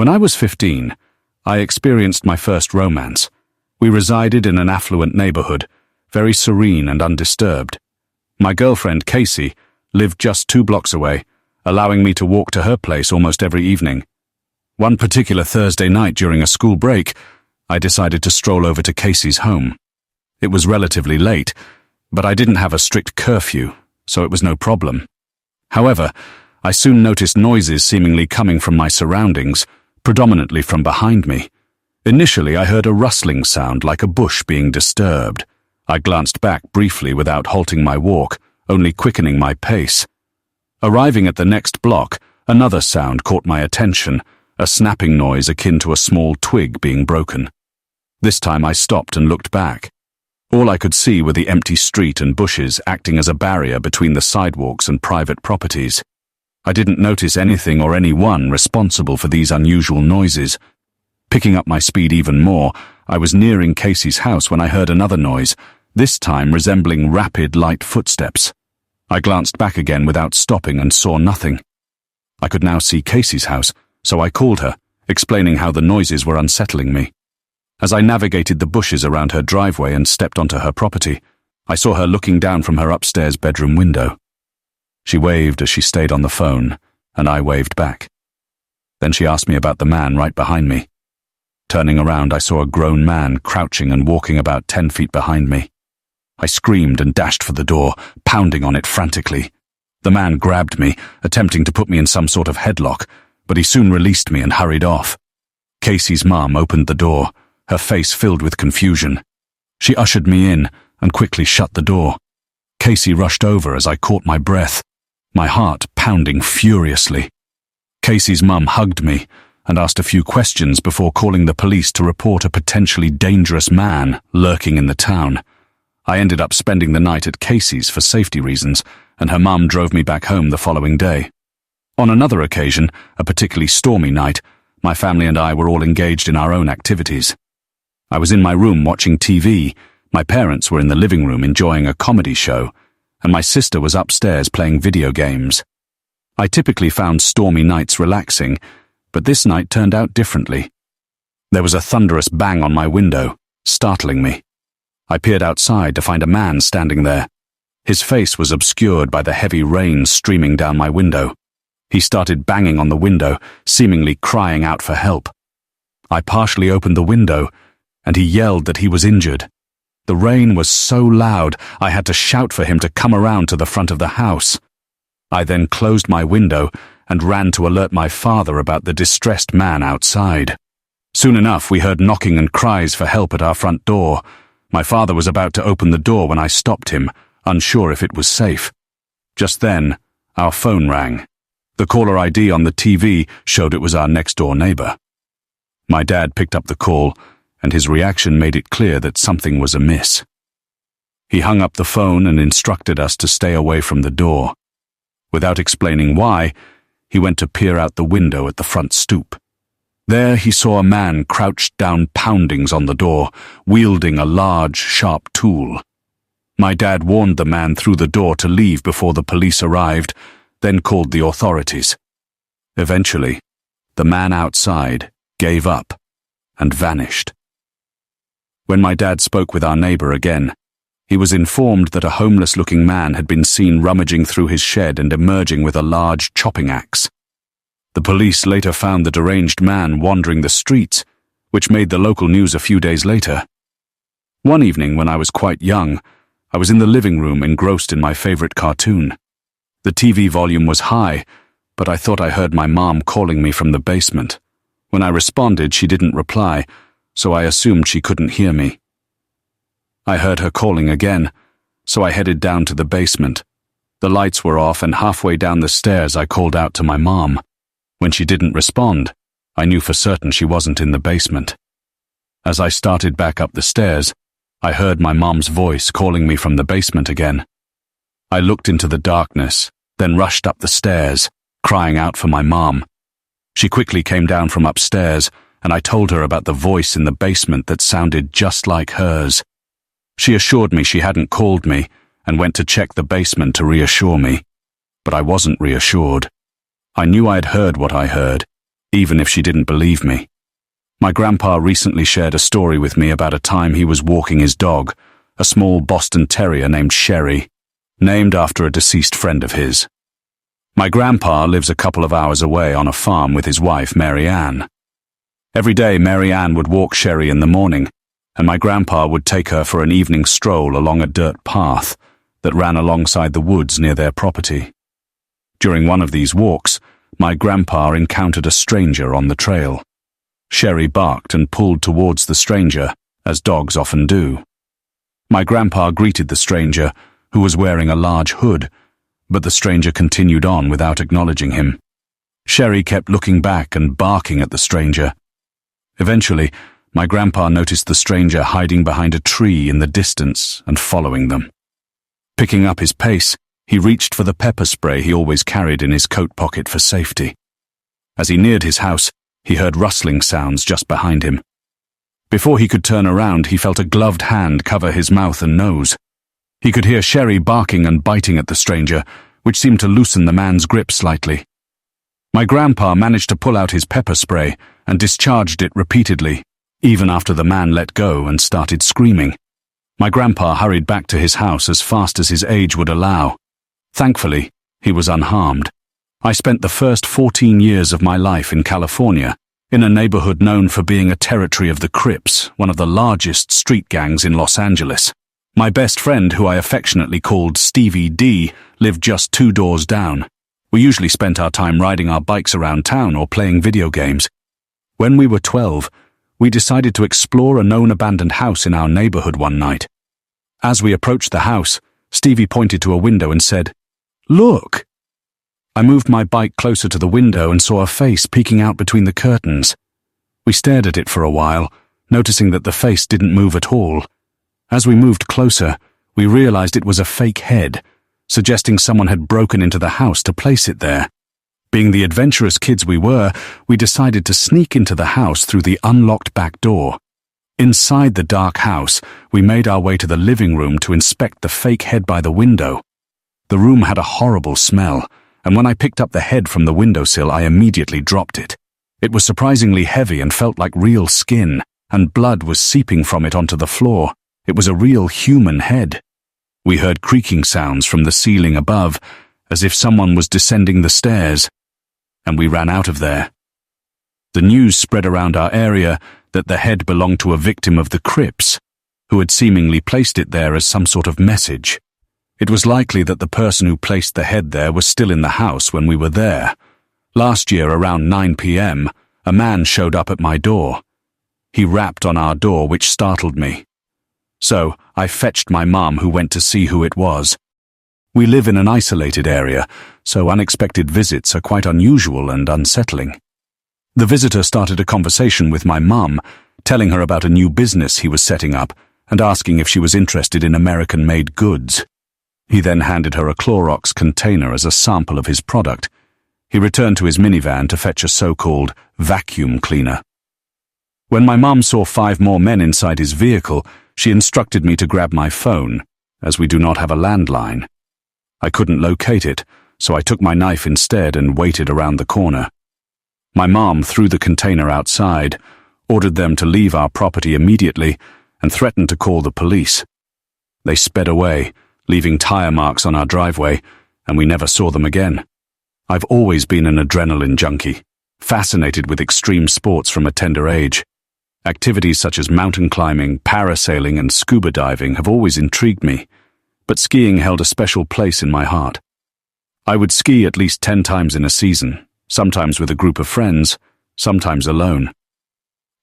When I was 15, I experienced my first romance. We resided in an affluent neighborhood, very serene and undisturbed. My girlfriend, Casey, lived just 2 blocks away, allowing me to walk to her place almost every evening. One particular Thursday night during a school break, I decided to stroll over to Casey's home. It was relatively late, but I didn't have a strict curfew, so it was no problem. However, I soon noticed noises seemingly coming from my surroundings, predominantly from behind me. Initially, I heard a rustling sound like a bush being disturbed. I glanced back briefly without halting my walk, only quickening my pace. Arriving at the next block, another sound caught my attention, a snapping noise akin to a small twig being broken. This time I stopped and looked back. All I could see were the empty street and bushes acting as a barrier between the sidewalks and private properties. I didn't notice anything or anyone responsible for these unusual noises. Picking up my speed even more, I was nearing Casey's house when I heard another noise, this time resembling rapid, light footsteps. I glanced back again without stopping and saw nothing. I could now see Casey's house, so I called her, explaining how the noises were unsettling me. As I navigated the bushes around her driveway and stepped onto her property, I saw her looking down from her upstairs bedroom window. She waved as she stayed on the phone, and I waved back. Then she asked me about the man right behind me. Turning around, I saw a grown man crouching and walking about 10 feet behind me. I screamed and dashed for the door, pounding on it frantically. The man grabbed me, attempting to put me in some sort of headlock, but he soon released me and hurried off. Casey's mum opened the door, her face filled with confusion. She ushered me in and quickly shut the door. Casey rushed over as I caught my breath, my heart pounding furiously. Casey's mum hugged me and asked a few questions before calling the police to report a potentially dangerous man lurking in the town. I ended up spending the night at Casey's for safety reasons, and her mum drove me back home the following day. On another occasion, a particularly stormy night, my family and I were all engaged in our own activities. I was in my room watching TV, my parents were in the living room enjoying a comedy show, and my sister was upstairs playing video games. I typically found stormy nights relaxing, but this night turned out differently. There was a thunderous bang on my window, startling me. I peered outside to find a man standing there. His face was obscured by the heavy rain streaming down my window. He started banging on the window, seemingly crying out for help. I partially opened the window, and he yelled that he was injured. The rain was so loud, I had to shout for him to come around to the front of the house. I then closed my window and ran to alert my father about the distressed man outside. Soon enough, we heard knocking and cries for help at our front door. My father was about to open the door when I stopped him, unsure if it was safe. Just then, our phone rang. The caller ID on the TV showed it was our next-door neighbor. My dad picked up the call, and his reaction made it clear that something was amiss. He hung up the phone and instructed us to stay away from the door. Without explaining why, he went to peer out the window at the front stoop. There he saw a man crouched down poundings on the door, wielding a large, sharp tool. My dad warned the man through the door to leave before the police arrived, then called the authorities. Eventually, the man outside gave up and vanished. When my dad spoke with our neighbor again, he was informed that a homeless-looking man had been seen rummaging through his shed and emerging with a large chopping axe. The police later found the deranged man wandering the streets, which made the local news a few days later. One evening when I was quite young, I was in the living room engrossed in my favorite cartoon. The TV volume was high, but I thought I heard my mom calling me from the basement. When I responded, she didn't reply, so I assumed she couldn't hear me. I heard her calling again, so I headed down to the basement. The lights were off, and halfway down the stairs I called out to my mom. When she didn't respond, I knew for certain she wasn't in the basement. As I started back up the stairs, I heard my mom's voice calling me from the basement again. I looked into the darkness, then rushed up the stairs, crying out for my mom. She quickly came down from upstairs, and I told her about the voice in the basement that sounded just like hers. She assured me she hadn't called me and went to check the basement to reassure me. But I wasn't reassured. I knew I had heard what I heard, even if she didn't believe me. My grandpa recently shared a story with me about a time he was walking his dog, a small Boston Terrier named Sherry, named after a deceased friend of his. My grandpa lives a couple of hours away on a farm with his wife, Mary Ann. Every day, Mary Ann would walk Sherry in the morning, and my grandpa would take her for an evening stroll along a dirt path that ran alongside the woods near their property. During one of these walks, my grandpa encountered a stranger on the trail. Sherry barked and pulled towards the stranger, as dogs often do. My grandpa greeted the stranger, who was wearing a large hood, but the stranger continued on without acknowledging him. Sherry kept looking back and barking at the stranger. Eventually, my grandpa noticed the stranger hiding behind a tree in the distance and following them. Picking up his pace, he reached for the pepper spray he always carried in his coat pocket for safety. As he neared his house, he heard rustling sounds just behind him. Before he could turn around, he felt a gloved hand cover his mouth and nose. He could hear Sherry barking and biting at the stranger, which seemed to loosen the man's grip slightly. My grandpa managed to pull out his pepper spray and discharged it repeatedly, even after the man let go and started screaming. My grandpa hurried back to his house as fast as his age would allow. Thankfully, he was unharmed. I spent the first 14 years of my life in California, in a neighborhood known for being a territory of the Crips, one of the largest street gangs in Los Angeles. My best friend, who I affectionately called Stevie D, lived just 2 doors down. We usually spent our time riding our bikes around town or playing video games. When we were 12, we decided to explore a known abandoned house in our neighborhood one night. As we approached the house, Stevie pointed to a window and said, "Look!" I moved my bike closer to the window and saw a face peeking out between the curtains. We stared at it for a while, noticing that the face didn't move at all. As we moved closer, we realized it was a fake head, suggesting someone had broken into the house to place it there. Being the adventurous kids we were, we decided to sneak into the house through the unlocked back door. Inside the dark house, we made our way to the living room to inspect the fake head by the window. The room had a horrible smell, and when I picked up the head from the windowsill, I immediately dropped it. It was surprisingly heavy and felt like real skin, and blood was seeping from it onto the floor. It was a real human head. We heard creaking sounds from the ceiling above, as if someone was descending the stairs, and we ran out of there. The news spread around our area that the head belonged to a victim of the Crips, who had seemingly placed it there as some sort of message. It was likely that the person who placed the head there was still in the house when we were there. Last year, around 9 p.m., a man showed up at my door. He rapped on our door, which startled me. So, I fetched my mom, who went to see who it was. We live in an isolated area, so unexpected visits are quite unusual and unsettling. The visitor started a conversation with my mom, telling her about a new business he was setting up and asking if she was interested in American-made goods. He then handed her a Clorox container as a sample of his product. He returned to his minivan to fetch a so-called vacuum cleaner. When my mom saw 5 more men inside his vehicle, she instructed me to grab my phone, as we do not have a landline. I couldn't locate it, so I took my knife instead and waited around the corner. My mom threw the container outside, ordered them to leave our property immediately, and threatened to call the police. They sped away, leaving tire marks on our driveway, and we never saw them again. I've always been an adrenaline junkie, fascinated with extreme sports from a tender age. Activities such as mountain climbing, parasailing, and scuba diving have always intrigued me, but skiing held a special place in my heart. I would ski at least 10 times in a season, sometimes with a group of friends, sometimes alone.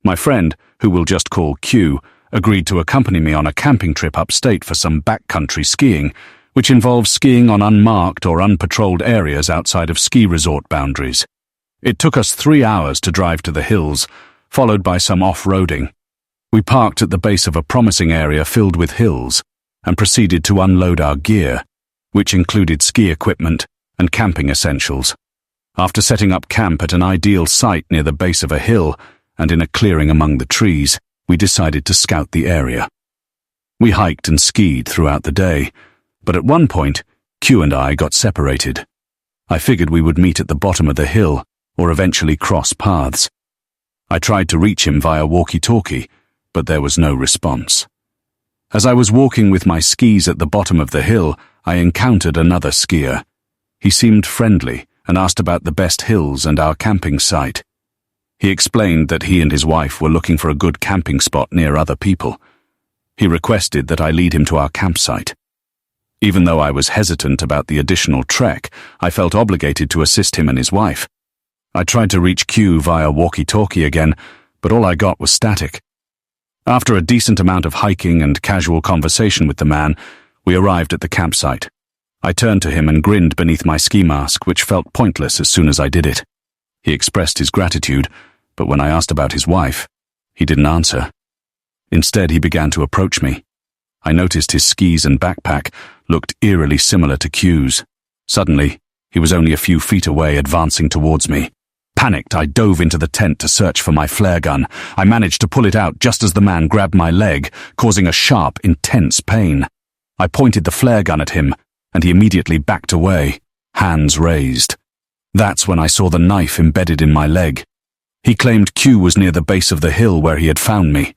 My friend, who we'll just call Q, agreed to accompany me on a camping trip upstate for some backcountry skiing, which involves skiing on unmarked or unpatrolled areas outside of ski resort boundaries. It took us 3 hours to drive to the hills, followed by some off-roading. We parked at the base of a promising area filled with hills and proceeded to unload our gear, which included ski equipment and camping essentials. After setting up camp at an ideal site near the base of a hill and in a clearing among the trees, we decided to scout the area. We hiked and skied throughout the day, but at one point, Q and I got separated. I figured we would meet at the bottom of the hill, or eventually cross paths. I tried to reach him via walkie-talkie, but there was no response. As I was walking with my skis at the bottom of the hill, I encountered another skier. He seemed friendly and asked about the best hills and our camping site. He explained that he and his wife were looking for a good camping spot near other people. He requested that I lead him to our campsite. Even though I was hesitant about the additional trek, I felt obligated to assist him and his wife. I tried to reach Q via walkie-talkie again, but all I got was static. After a decent amount of hiking and casual conversation with the man, we arrived at the campsite. I turned to him and grinned beneath my ski mask, which felt pointless as soon as I did it. He expressed his gratitude, but when I asked about his wife, he didn't answer. Instead, he began to approach me. I noticed his skis and backpack looked eerily similar to Q's. Suddenly, he was only a few feet away, advancing towards me. Panicked, I dove into the tent to search for my flare gun. I managed to pull it out just as the man grabbed my leg, causing a sharp, intense pain. I pointed the flare gun at him, and he immediately backed away, hands raised. That's when I saw the knife embedded in my leg. He claimed Q was near the base of the hill where he had found me.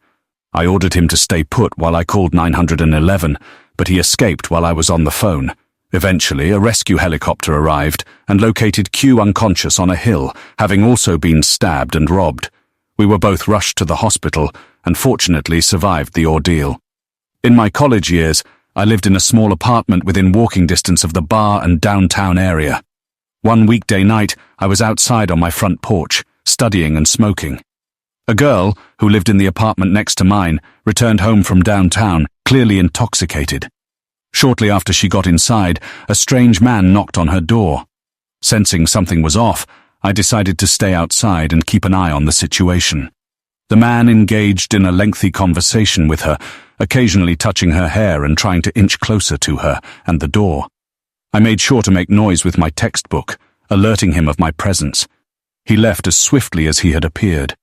I ordered him to stay put while I called 911, but he escaped while I was on the phone. Eventually, a rescue helicopter arrived and located Q unconscious on a hill, having also been stabbed and robbed. We were both rushed to the hospital and fortunately survived the ordeal. In my college years, I lived in a small apartment within walking distance of the bar and downtown area. One weekday night, I was outside on my front porch, studying and smoking. A girl, who lived in the apartment next to mine, returned home from downtown, clearly intoxicated. Shortly after she got inside, a strange man knocked on her door. Sensing something was off, I decided to stay outside and keep an eye on the situation. The man engaged in a lengthy conversation with her, occasionally touching her hair and trying to inch closer to her and the door. I made sure to make noise with my textbook, alerting him of my presence. He left as swiftly as he had appeared.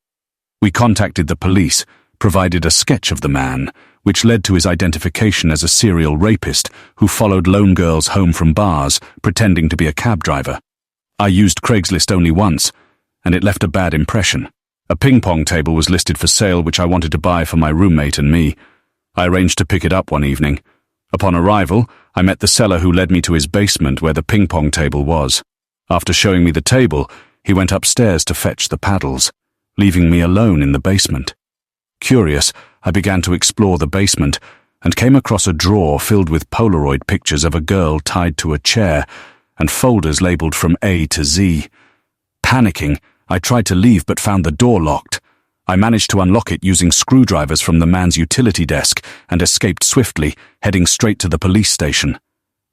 We contacted the police, provided a sketch of the man, which led to his identification as a serial rapist who followed lone girls home from bars, pretending to be a cab driver. I used Craigslist only once, and it left a bad impression. A ping-pong table was listed for sale which I wanted to buy for my roommate and me. I arranged to pick it up one evening. Upon arrival, I met the seller who led me to his basement where the ping-pong table was. After showing me the table, he went upstairs to fetch the paddles, leaving me alone in the basement. Curious, I began to explore the basement and came across a drawer filled with Polaroid pictures of a girl tied to a chair and folders labeled from A to Z. Panicking, I tried to leave but found the door locked. I managed to unlock it using screwdrivers from the man's utility desk and escaped swiftly, heading straight to the police station.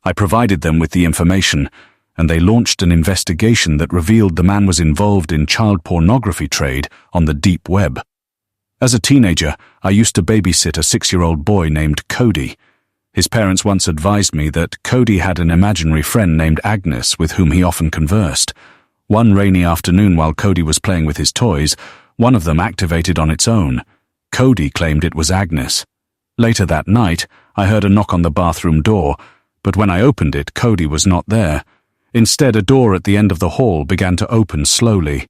I provided them with the information, and they launched an investigation that revealed the man was involved in child pornography trade on the deep web. As a teenager, I used to babysit a 6-year-old boy named Cody. His parents once advised me that Cody had an imaginary friend named Agnes with whom he often conversed. One rainy afternoon while Cody was playing with his toys, one of them activated on its own. Cody claimed it was Agnes. Later that night, I heard a knock on the bathroom door, but when I opened it, Cody was not there. Instead, a door at the end of the hall began to open slowly.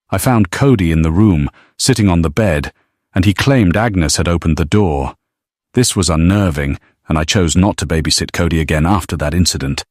I found Cody in the room, sitting on the bed, and he claimed Agnes had opened the door. This was unnerving, and I chose not to babysit Cody again after that incident.